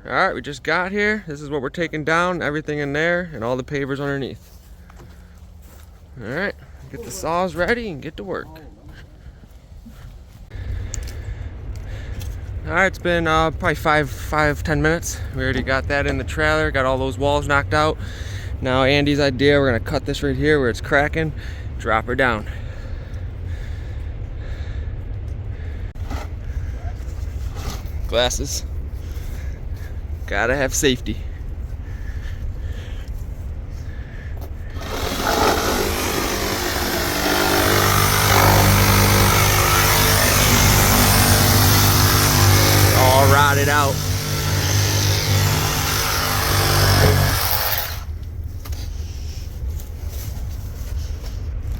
Alright, we just got here. This is what we're taking down, everything in there, and all the pavers underneath. Alright, get the saws ready and get to work. Alright, it's been probably 10 minutes. We already got that in the trailer, got all those walls knocked out. Now Andy's idea, we're going to cut this right here where it's cracking, drop her down. Glasses. Gotta have safety. All rotted out.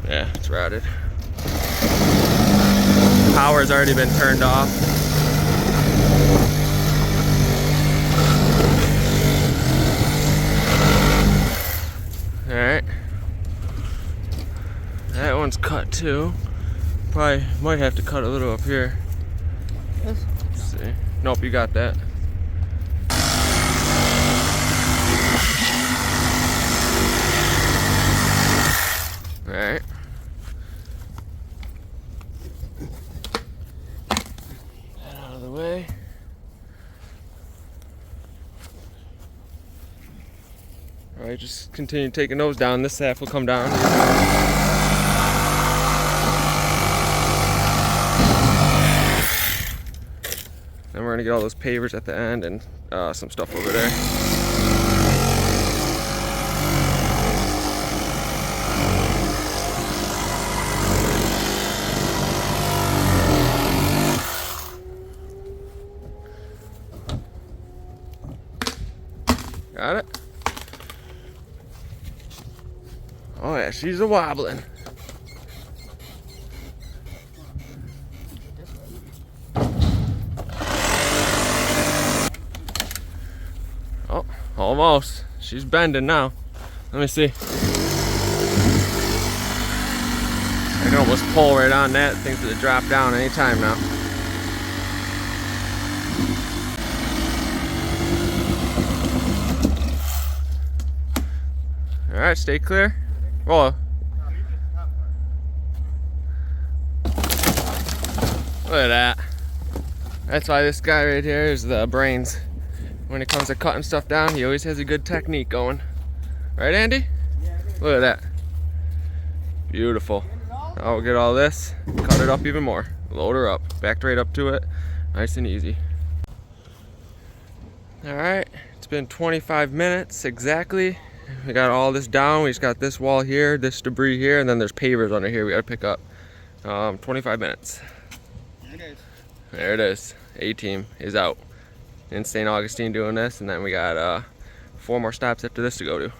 Yeah, it's rotted. Power's already been turned off. Alright. That one's cut too. Probably might have to cut a little up here. Let's see. Nope, you got that. Alright. That out of the way. Alright, just continue taking those down. This half will come down. Then we're gonna get all those pavers at the end and some stuff over there. Got it? Oh yeah, she's a wobbling. Oh, almost. She's bending now. Let me see. I can almost pull right on that. Thing's gonna drop down anytime now. Alright, stay clear. Whoa. Look at that. That's why this guy right here is the brains. When it comes to cutting stuff down, he always has a good technique going. Right, Andy? Look at that. Beautiful. I'll get all this, cut it up even more. Load her up. Backed right up to it. Nice and easy. Alright, it's been 25 minutes exactly. We got all this down. We just got this wall here, this debris here, and then there's pavers under here we gotta pick up. 25 minutes. There it is. There it is. A-team is out in St. Augustine doing this, and then we got 4 more stops after this to go to.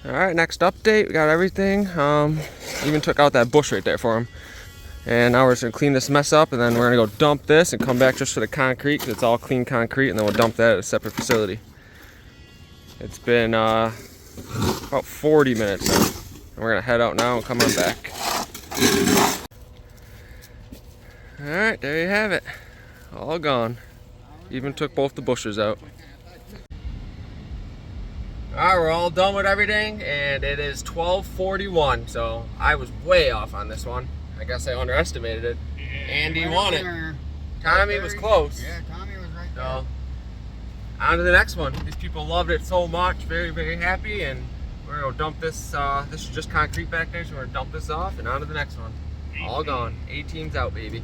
Alright, next update, we got everything. Even took out that bush right there for him. And now we're just gonna clean this mess up, and then we're gonna go dump this and come back just for the concrete, because it's all clean concrete, and then we'll dump that at a separate facility. It's been about 40 minutes now. And we're gonna head out now and come on back. Alright, there you have it. All gone. Even took both the bushes out. Alright, we're all done with everything, and it is 12:41, so I was way off on this one. I guess I underestimated it. Andy won it. Tommy was close. Yeah, Tommy was right there. So, on to the next one. These people loved it so much, very, very happy, and we're gonna dump this. This is just concrete back there, so we're gonna dump this off and on to the next one. All gone. A-team's out, baby.